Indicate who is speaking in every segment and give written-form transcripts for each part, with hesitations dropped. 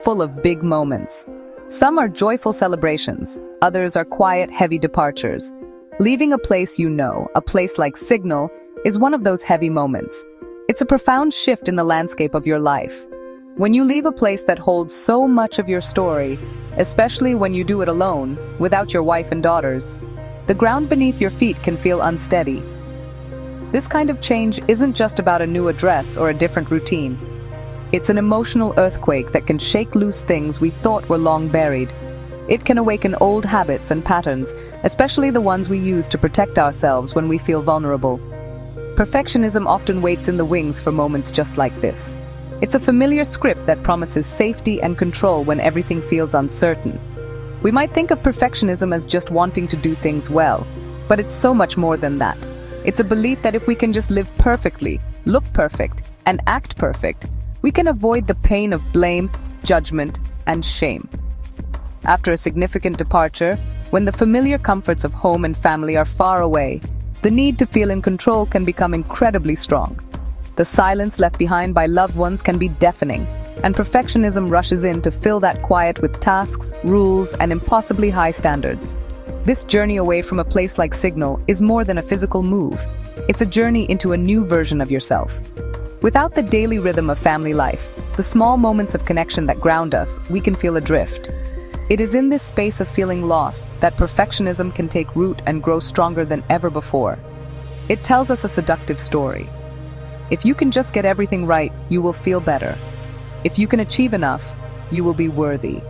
Speaker 1: full of big moments. Some are joyful celebrations, others are quiet, heavy departures. Leaving a place you know, a place like Signal, is one of those heavy moments. It's a profound shift in the landscape of your life. When you leave a place that holds so much of your story, especially when you do it alone, without your wife and daughters, the ground beneath your feet can feel unsteady. This kind of change isn't just about a new address or a different routine. It's an emotional earthquake that can shake loose things we thought were long buried. It can awaken old habits and patterns, especially the ones we use to protect ourselves when we feel vulnerable. Perfectionism often waits in the wings for moments just like this. It's a familiar script that promises safety and control when everything feels uncertain. We might think of perfectionism as just wanting to do things well, but it's so much more than that. It's a belief that if we can just live perfectly, look perfect, and act perfect, we can avoid the pain of blame, judgment, and shame. After a significant departure, when the familiar comforts of home and family are far away, the need to feel in control can become incredibly strong. The silence left behind by loved ones can be deafening, and perfectionism rushes in to fill that quiet with tasks, rules, and impossibly high standards. This journey away from a place like Signal is more than a physical move. It's a journey into a new version of yourself. Without the daily rhythm of family life, the small moments of connection that ground us, we can feel adrift. It is in this space of feeling lost that perfectionism can take root and grow stronger than ever before. It tells us a seductive story. If you can just get everything right, you will feel better. If you can achieve enough, you will be worthy.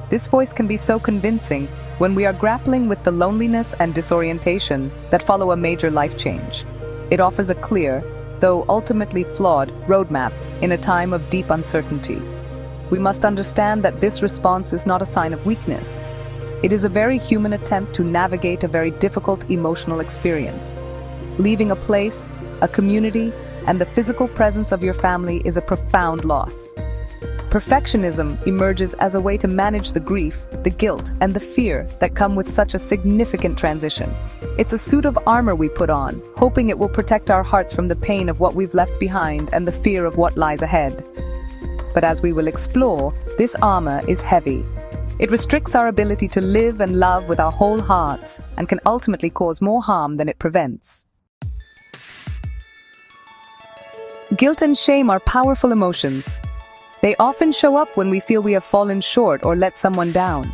Speaker 1: This voice can be so convincing when we are grappling with the loneliness and disorientation that follow a major life change. It offers a clear, though ultimately flawed, roadmap in a time of deep uncertainty. We must understand that this response is not a sign of weakness. It is a very human attempt to navigate a very difficult emotional experience. Leaving a place, a community, and the physical presence of your family is a profound loss. Perfectionism emerges as a way to manage the grief, the guilt, and the fear that come with such a significant transition. It's a suit of armor we put on, hoping it will protect our hearts from the pain of what we've left behind and the fear of what lies ahead. But as we will explore, this armor is heavy. It restricts our ability to live and love with our whole hearts and can ultimately cause more harm than it prevents. Guilt and shame are powerful emotions. They often show up when we feel we have fallen short or let someone down.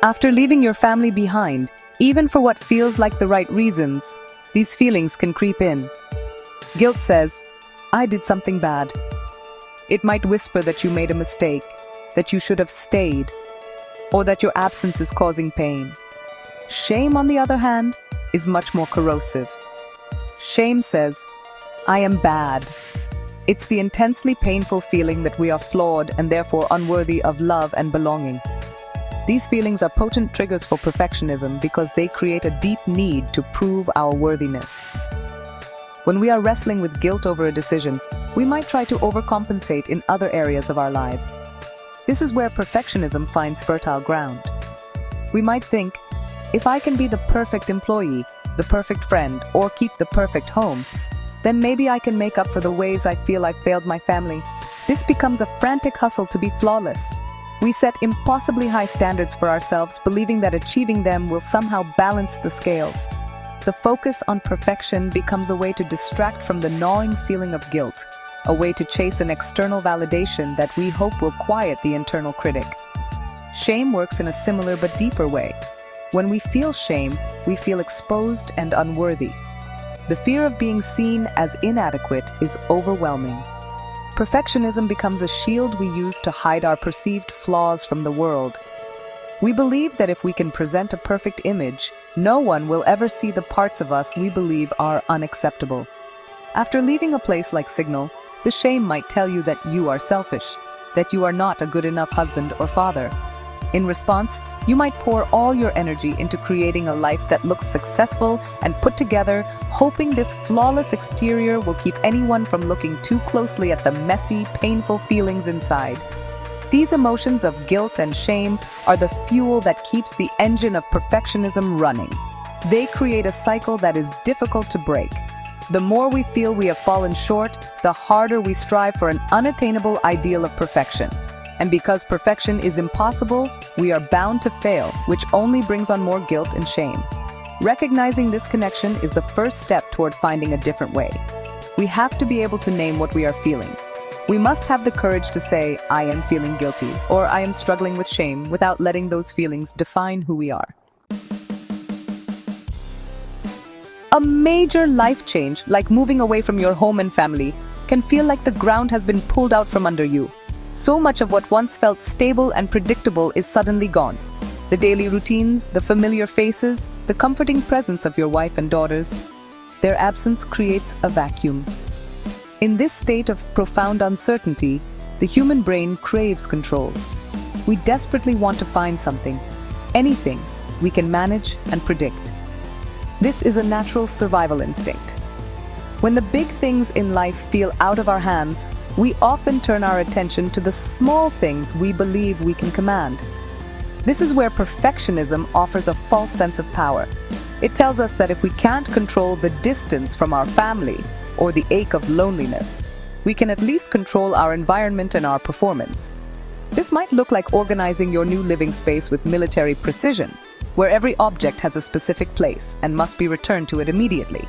Speaker 1: After leaving your family behind, even for what feels like the right reasons, these feelings can creep in. Guilt says, "I did something bad." It might whisper that you made a mistake, that you should have stayed, or that your absence is causing pain. Shame, on the other hand, is much more corrosive. Shame says, "I am bad." It's the intensely painful feeling that we are flawed and therefore unworthy of love and belonging. These feelings are potent triggers for perfectionism because they create a deep need to prove our worthiness. When we are wrestling with guilt over a decision, we might try to overcompensate in other areas of our lives. This is where perfectionism finds fertile ground. We might think, if I can be the perfect employee, the perfect friend, or keep the perfect home, then maybe I can make up for the ways I feel I've failed my family. This becomes a frantic hustle to be flawless. We set impossibly high standards for ourselves, believing that achieving them will somehow balance the scales. The focus on perfection becomes a way to distract from the gnawing feeling of guilt, a way to chase an external validation that we hope will quiet the internal critic. Shame works in a similar but deeper way. When we feel shame, we feel exposed and unworthy. The fear of being seen as inadequate is overwhelming. Perfectionism becomes a shield we use to hide our perceived flaws from the world. We believe that if we can present a perfect image, no one will ever see the parts of us we believe are unacceptable. After leaving a place like Signal, the shame might tell you that you are selfish, that you are not a good enough husband or father. In response, you might pour all your energy into creating a life that looks successful and put together, hoping this flawless exterior will keep anyone from looking too closely at the messy, painful feelings inside. These emotions of guilt and shame are the fuel that keeps the engine of perfectionism running. They create a cycle that is difficult to break. The more we feel we have fallen short, the harder we strive for an unattainable ideal of perfection. And because perfection is impossible, we are bound to fail, which only brings on more guilt and shame. Recognizing this connection is the first step toward finding a different way. We have to be able to name what we are feeling. We must have the courage to say, I am feeling guilty, or I am struggling with shame, without letting those feelings define who we are. A major life change, like moving away from your home and family, can feel like the ground has been pulled out from under you. So much of what once felt stable and predictable is suddenly gone. The daily routines, the familiar faces, the comforting presence of your wife and daughters, their absence creates a vacuum. In this state of profound uncertainty, the human brain craves control. We desperately want to find something, anything, we can manage and predict. This is a natural survival instinct. When the big things in life feel out of our hands, we often turn our attention to the small things we believe we can command. This is where perfectionism offers a false sense of power. It tells us that if we can't control the distance from our family, or the ache of loneliness, we can at least control our environment and our performance. This might look like organizing your new living space with military precision, where every object has a specific place and must be returned to it immediately.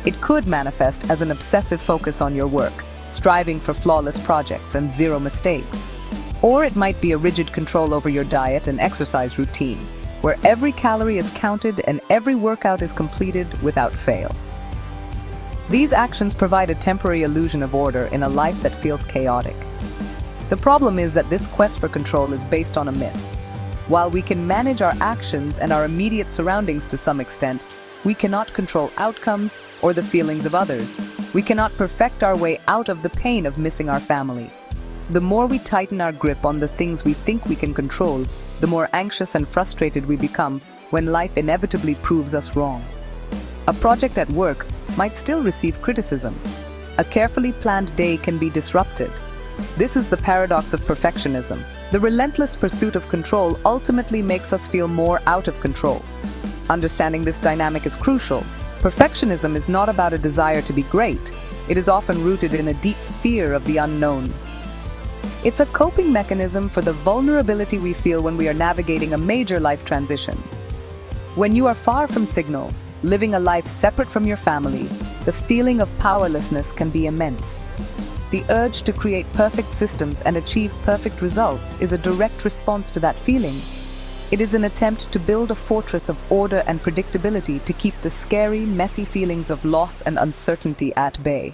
Speaker 1: It could manifest as an obsessive focus on your work, striving for flawless projects and zero mistakes. Or it might be a rigid control over your diet and exercise routine, where every calorie is counted and every workout is completed without fail. These actions provide a temporary illusion of order in a life that feels chaotic. The problem is that this quest for control is based on a myth. While we can manage our actions and our immediate surroundings to some extent, we cannot control outcomes or the feelings of others. We cannot perfect our way out of the pain of missing our family. The more we tighten our grip on the things we think we can control, the more anxious and frustrated we become when life inevitably proves us wrong. A project at work might still receive criticism. A carefully planned day can be disrupted. This is the paradox of perfectionism. The relentless pursuit of control ultimately makes us feel more out of control. Understanding this dynamic is crucial. Perfectionism is not about a desire to be great. It is often rooted in a deep fear of the unknown. It's a coping mechanism for the vulnerability we feel when we are navigating a major life transition. When you are far from signal, living a life separate from your family, the feeling of powerlessness can be immense. The urge to create perfect systems and achieve perfect results is a direct response to that feeling. It is an attempt to build a fortress of order and predictability to keep the scary, messy feelings of loss and uncertainty at bay.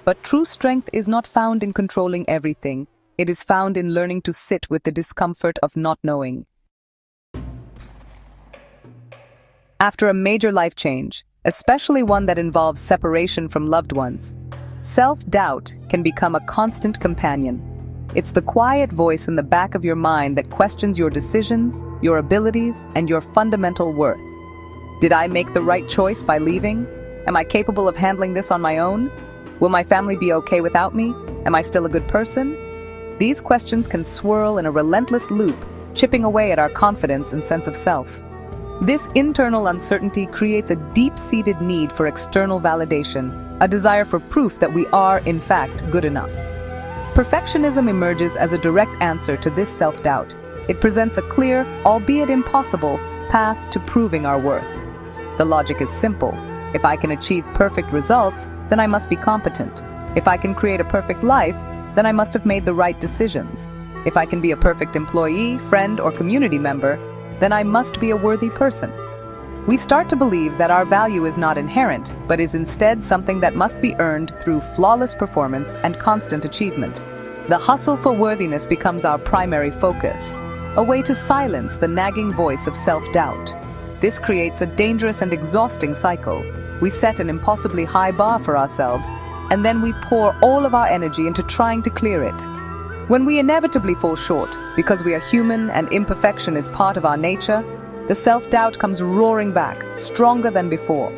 Speaker 1: But true strength is not found in controlling everything. It is found in learning to sit with the discomfort of not knowing. After a major life change, especially one that involves separation from loved ones, self-doubt can become a constant companion. It's the quiet voice in the back of your mind that questions your decisions, your abilities, and your fundamental worth. Did I make the right choice by leaving? Am I capable of handling this on my own? Will my family be okay without me? Am I still a good person? These questions can swirl in a relentless loop, chipping away at our confidence and sense of self. This internal uncertainty creates a deep-seated need for external validation, a desire for proof that we are, in fact, good enough. Perfectionism emerges as a direct answer to this self-doubt. It presents a clear, albeit impossible, path to proving our worth. The logic is simple. If I can achieve perfect results, then I must be competent. If I can create a perfect life, then I must have made the right decisions. If I can be a perfect employee, friend, or community member, then I must be a worthy person. We start to believe that our value is not inherent, but is instead something that must be earned through flawless performance and constant achievement. The hustle for worthiness becomes our primary focus, a way to silence the nagging voice of self-doubt. This creates a dangerous and exhausting cycle. We set an impossibly high bar for ourselves, and then we pour all of our energy into trying to clear it. When we inevitably fall short, because we are human and imperfection is part of our nature, the self-doubt comes roaring back, stronger than before.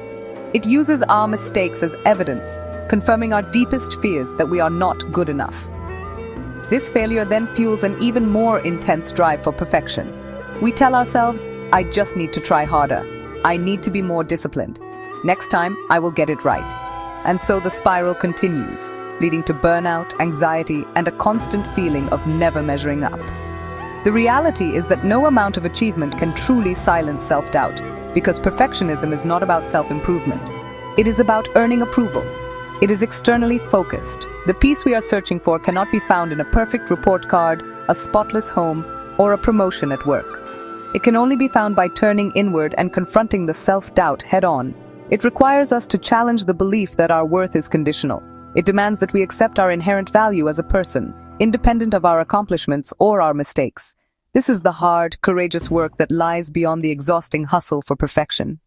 Speaker 1: It uses our mistakes as evidence, confirming our deepest fears that we are not good enough. This failure then fuels an even more intense drive for perfection. We tell ourselves, I just need to try harder. I need to be more disciplined. Next time, I will get it right. And so the spiral continues. leading to burnout, anxiety, and a constant feeling of never measuring up. The reality is that no amount of achievement can truly silence self-doubt, because perfectionism is not about self-improvement. It is about earning approval. It is externally focused. The peace we are searching for cannot be found in a perfect report card, a spotless home, or a promotion at work. It can only be found by turning inward and confronting the self-doubt head-on. It requires us to challenge the belief that our worth is conditional. It demands that we accept our inherent value as a person, independent of our accomplishments or our mistakes. This is the hard, courageous work that lies beyond the exhausting hustle for perfection.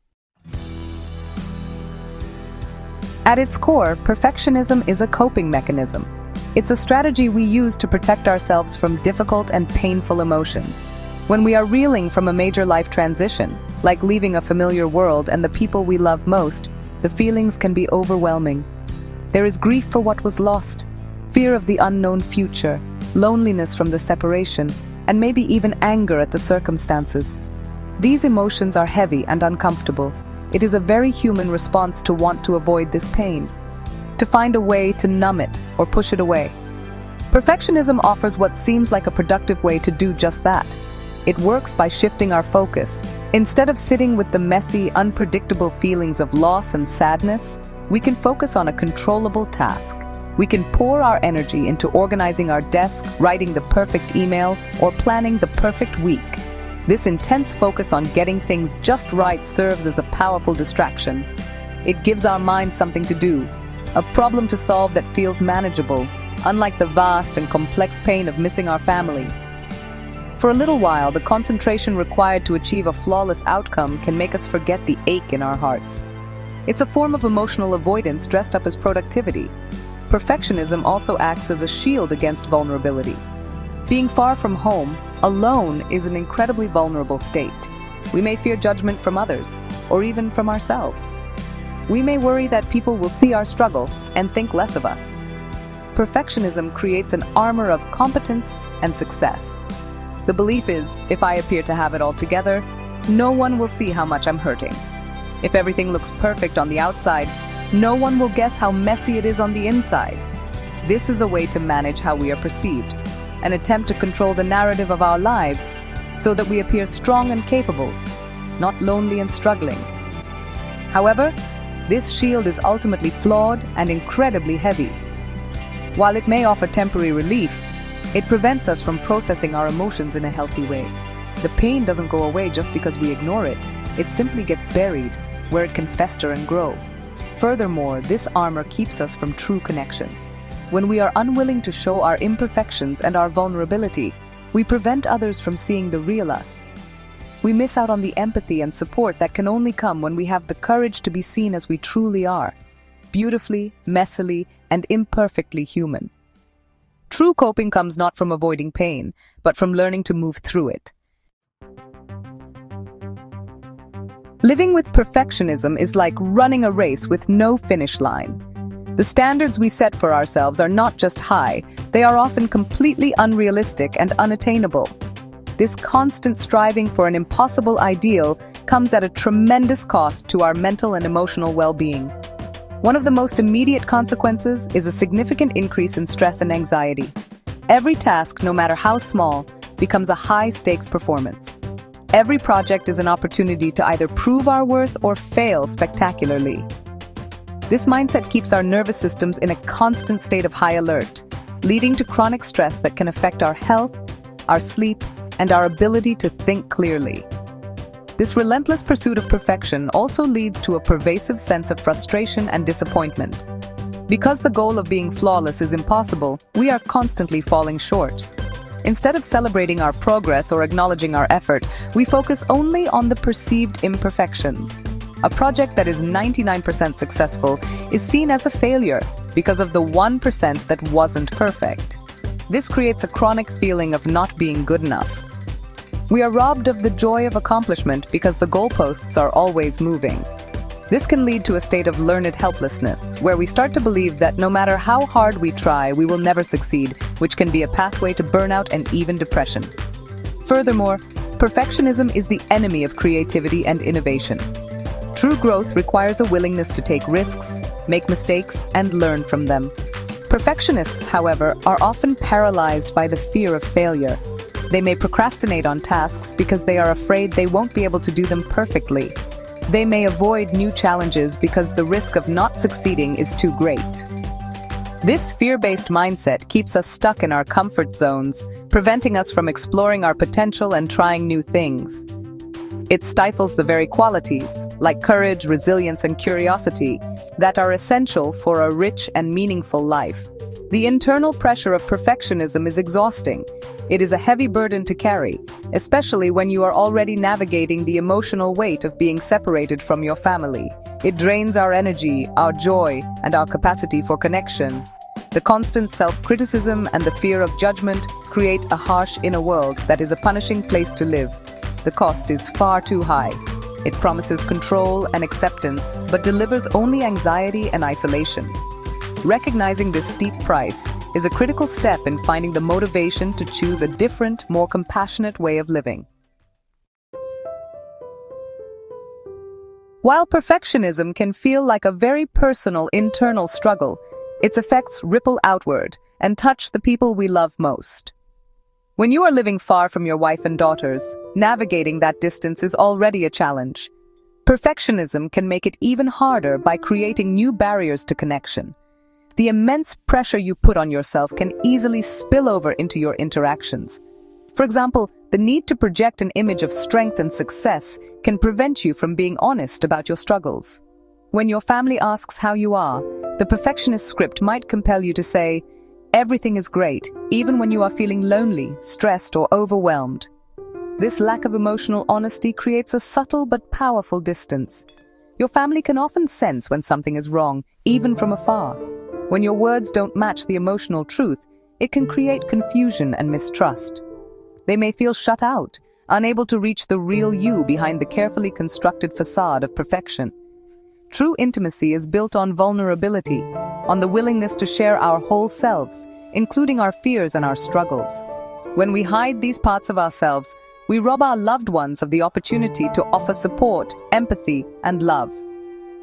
Speaker 1: At its core, perfectionism is a coping mechanism. It's a strategy we use to protect ourselves from difficult and painful emotions. When we are reeling from a major life transition, like leaving a familiar world and the people we love most, the feelings can be overwhelming. There is grief for what was lost, fear of the unknown future, loneliness from the separation, and maybe even anger at the circumstances. These emotions are heavy and uncomfortable. It is a very human response to want to avoid this pain, to find a way to numb it or push it away. Perfectionism offers what seems like a productive way to do just that. It works by shifting our focus. Instead of sitting with the messy, unpredictable feelings of loss and sadness, we can focus on a controllable task. We can pour our energy into organizing our desk, writing the perfect email, or planning the perfect week. This intense focus on getting things just right serves as a powerful distraction. It gives our mind something to do, a problem to solve that feels manageable, unlike the vast and complex pain of missing our family. For a little while, the concentration required to achieve a flawless outcome can make us forget the ache in our hearts. It's a form of emotional avoidance dressed up as productivity. Perfectionism also acts as a shield against vulnerability. Being far from home, alone, is an incredibly vulnerable state. We may fear judgment from others, or even from ourselves. We may worry that people will see our struggle and think less of us. Perfectionism creates an armor of competence and success. The belief is, if I appear to have it all together, no one will see how much I'm hurting. If everything looks perfect on the outside, no one will guess how messy it is on the inside. This is a way to manage how we are perceived, an attempt to control the narrative of our lives so that we appear strong and capable, not lonely and struggling. However, this shield is ultimately flawed and incredibly heavy. While it may offer temporary relief, it prevents us from processing our emotions in a healthy way. The pain doesn't go away just because we ignore it. It simply gets buried, where it can fester and grow. Furthermore, this armor keeps us from true connection. When we are unwilling to show our imperfections and our vulnerability, we prevent others from seeing the real us. We miss out on the empathy and support that can only come when we have the courage to be seen as we truly are, beautifully, messily, and imperfectly human. True coping comes not from avoiding pain, but from learning to move through it. Living with perfectionism is like running a race with no finish line. The standards we set for ourselves are not just high, they are often completely unrealistic and unattainable. This constant striving for an impossible ideal comes at a tremendous cost to our mental and emotional well-being. One of the most immediate consequences is a significant increase in stress and anxiety. Every task, no matter how small, becomes a high-stakes performance. Every project is an opportunity to either prove our worth or fail spectacularly. This mindset keeps our nervous systems in a constant state of high alert, leading to chronic stress that can affect our health, our sleep, and our ability to think clearly. This relentless pursuit of perfection also leads to a pervasive sense of frustration and disappointment. Because the goal of being flawless is impossible, we are constantly falling short. Instead of celebrating our progress or acknowledging our effort, we focus only on the perceived imperfections. A project that is 99% successful is seen as a failure because of the 1% that wasn't perfect. This creates a chronic feeling of not being good enough. We are robbed of the joy of accomplishment because the goalposts are always moving. This can lead to a state of learned helplessness, where we start to believe that no matter how hard we try, we will never succeed, which can be a pathway to burnout and even depression. Furthermore, perfectionism is the enemy of creativity and innovation. True growth requires a willingness to take risks, make mistakes, and learn from them. Perfectionists, however, are often paralyzed by the fear of failure. They may procrastinate on tasks because they are afraid they won't be able to do them perfectly. They may avoid new challenges because the risk of not succeeding is too great. This fear-based mindset keeps us stuck in our comfort zones, preventing us from exploring our potential and trying new things. It stifles the very qualities, like courage, resilience, and curiosity, that are essential for a rich and meaningful life. The internal pressure of perfectionism is exhausting. It is a heavy burden to carry, especially when you are already navigating the emotional weight of being separated from your family. It drains our energy, our joy, and our capacity for connection. The constant self-criticism and the fear of judgment create a harsh inner world that is a punishing place to live. The cost is far too high. It promises control and acceptance, but delivers only anxiety and isolation. Recognizing this steep price is a critical step in finding the motivation to choose a different, more compassionate way of living. While perfectionism can feel like a very personal internal struggle, its effects ripple outward and touch the people we love most. When you are living far from your wife and daughters, navigating that distance is already a challenge. Perfectionism can make it even harder by creating new barriers to connection. The immense pressure you put on yourself can easily spill over into your interactions. For example, the need to project an image of strength and success can prevent you from being honest about your struggles. When your family asks how you are, the perfectionist script might compel you to say, "Everything is great," even when you are feeling lonely, stressed, or overwhelmed. This lack of emotional honesty creates a subtle but powerful distance. Your family can often sense when something is wrong, even from afar. When your words don't match the emotional truth, it can create confusion and mistrust. They may feel shut out, unable to reach the real you behind the carefully constructed facade of perfection. True intimacy is built on vulnerability, on the willingness to share our whole selves, including our fears and our struggles. When we hide these parts of ourselves, we rob our loved ones of the opportunity to offer support, empathy, and love.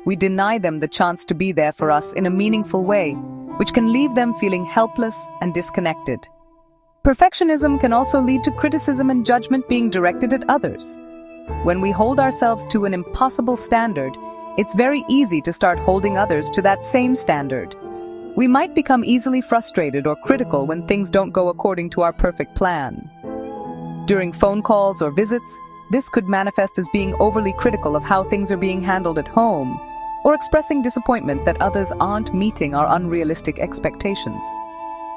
Speaker 1: We deny them the chance to be there for us in a meaningful way, which can leave them feeling helpless and disconnected. Perfectionism can also lead to criticism and judgment being directed at others. When we hold ourselves to an impossible standard, it's very easy to start holding others to that same standard. We might become easily frustrated or critical when things don't go according to our perfect plan. During phone calls or visits, this could manifest as being overly critical of how things are being handled at home, or expressing disappointment that others aren't meeting our unrealistic expectations.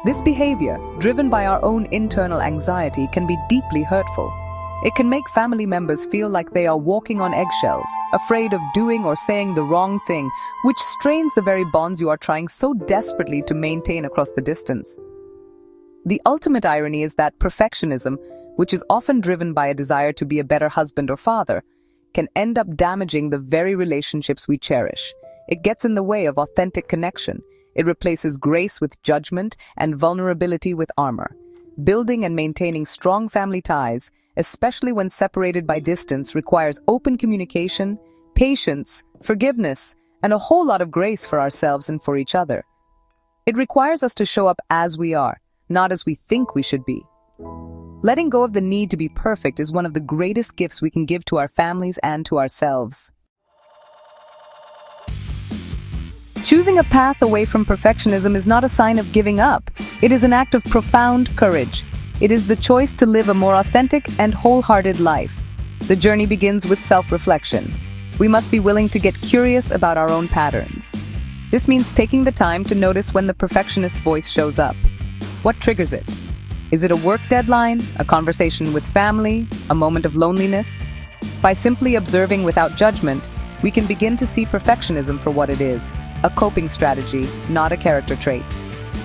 Speaker 1: This behavior, driven by our own internal anxiety, can be deeply hurtful. It can make family members feel like they are walking on eggshells, afraid of doing or saying the wrong thing, which strains the very bonds you are trying so desperately to maintain across the distance. The ultimate irony is that perfectionism, which is often driven by a desire to be a better husband or father, can end up damaging the very relationships we cherish. It gets in the way of authentic connection. It replaces grace with judgment and vulnerability with armor. Building and maintaining strong family ties, especially when separated by distance, requires open communication, patience, forgiveness, and a whole lot of grace for ourselves and for each other. It requires us to show up as we are, not as we think we should be. Letting go of the need to be perfect is one of the greatest gifts we can give to our families and to ourselves. Choosing a path away from perfectionism is not a sign of giving up. It is an act of profound courage. It is the choice to live a more authentic and wholehearted life. The journey begins with self-reflection. We must be willing to get curious about our own patterns. This means taking the time to notice when the perfectionist voice shows up. What triggers it? Is it a work deadline, a conversation with family, a moment of loneliness? By simply observing without judgment, we can begin to see perfectionism for what it is, a coping strategy, not a character trait.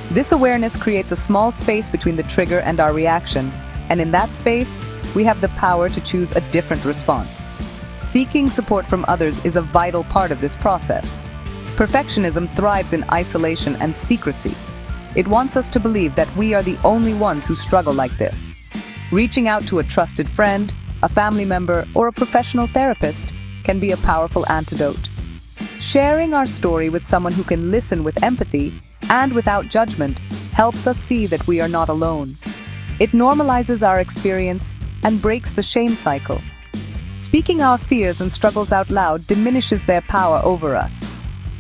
Speaker 1: This awareness creates a small space between the trigger and our reaction, and in that space, we have the power to choose a different response. Seeking support from others is a vital part of this process. Perfectionism thrives in isolation and secrecy. It wants us to believe that we are the only ones who struggle like this. Reaching out to a trusted friend, a family member, or a professional therapist can be a powerful antidote. Sharing our story with someone who can listen with empathy and without judgment, helps us see that we are not alone. It normalizes our experience and breaks the shame cycle. Speaking our fears and struggles out loud diminishes their power over us.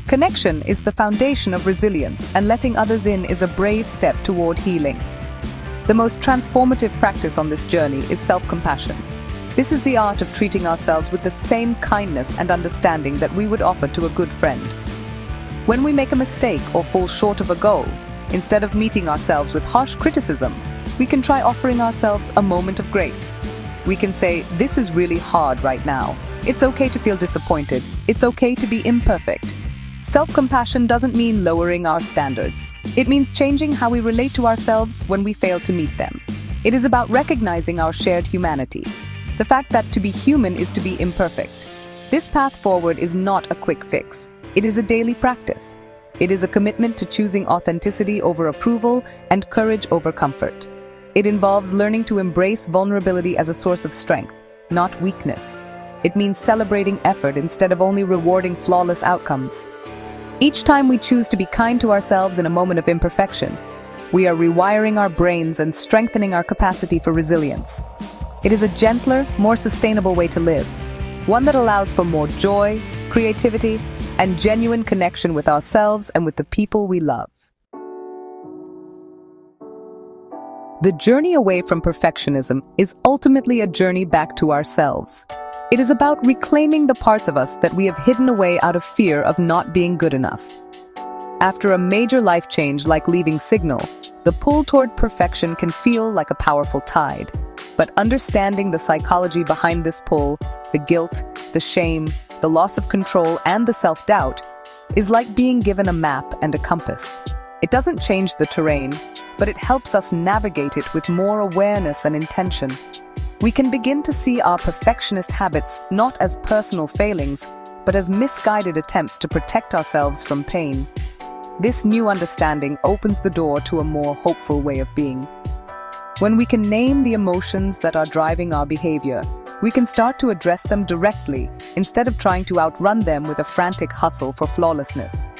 Speaker 1: Connection is the foundation of resilience, and letting others in is a brave step toward healing. The most transformative practice on this journey is self-compassion. This is the art of treating ourselves with the same kindness and understanding that we would offer to a good friend. When we make a mistake or fall short of a goal, instead of meeting ourselves with harsh criticism, we can try offering ourselves a moment of grace. We can say, "This is really hard right now. It's okay to feel disappointed. It's okay to be imperfect." Self-compassion doesn't mean lowering our standards. It means changing how we relate to ourselves when we fail to meet them. It is about recognizing our shared humanity. The fact that to be human is to be imperfect. This path forward is not a quick fix. It is a daily practice. It is a commitment to choosing authenticity over approval and courage over comfort. It involves learning to embrace vulnerability as a source of strength, not weakness. It means celebrating effort instead of only rewarding flawless outcomes. Each time we choose to be kind to ourselves in a moment of imperfection, we are rewiring our brains and strengthening our capacity for resilience. It is a gentler, more sustainable way to live, one that allows for more joy, creativity, and genuine connection with ourselves and with the people we love. The journey away from perfectionism is ultimately a journey back to ourselves. It is about reclaiming the parts of us that we have hidden away out of fear of not being good enough. After a major life change like leaving Signal, the pull toward perfection can feel like a powerful tide. But understanding the psychology behind this pull, the guilt, the shame, the loss of control, and the self-doubt, is like being given a map and a compass. It doesn't change the terrain, but it helps us navigate it with more awareness and intention. We can begin to see our perfectionist habits not as personal failings, but as misguided attempts to protect ourselves from pain. This new understanding opens the door to a more hopeful way of being. When we can name the emotions that are driving our behavior, we can start to address them directly instead of trying to outrun them with a frantic hustle for flawlessness.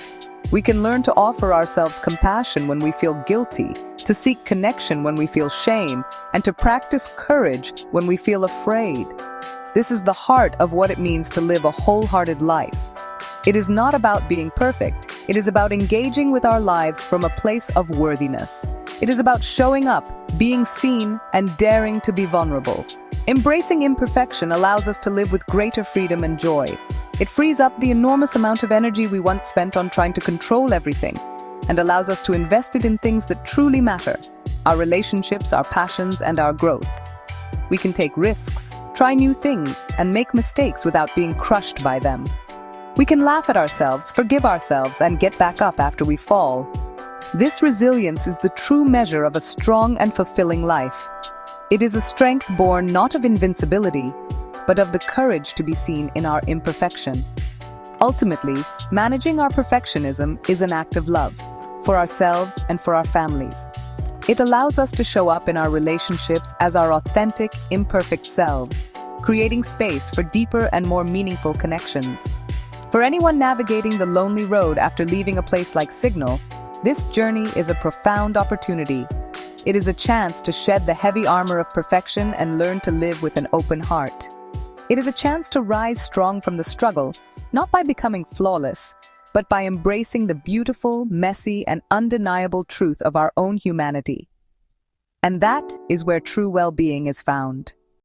Speaker 1: We can learn to offer ourselves compassion when we feel guilty, to seek connection when we feel shame, and to practice courage when we feel afraid. This is the heart of what it means to live a wholehearted life. It is not about being perfect. It is about engaging with our lives from a place of worthiness. It is about showing up, being seen, and daring to be vulnerable. Embracing imperfection allows us to live with greater freedom and joy. It frees up the enormous amount of energy we once spent on trying to control everything, and allows us to invest it in things that truly matter: our relationships, our passions, and our growth. We can take risks, try new things, and make mistakes without being crushed by them. We can laugh at ourselves, forgive ourselves, and get back up after we fall. This resilience is the true measure of a strong and fulfilling life. It is a strength born not of invincibility, but of the courage to be seen in our imperfection. Ultimately, managing our perfectionism is an act of love, for ourselves and for our families. It allows us to show up in our relationships as our authentic, imperfect selves, creating space for deeper and more meaningful connections. For anyone navigating the lonely road after leaving a place like Signal, this journey is a profound opportunity. It is a chance to shed the heavy armor of perfection and learn to live with an open heart. It is a chance to rise strong from the struggle, not by becoming flawless, but by embracing the beautiful, messy, and undeniable truth of our own humanity. And that is where true well-being is found.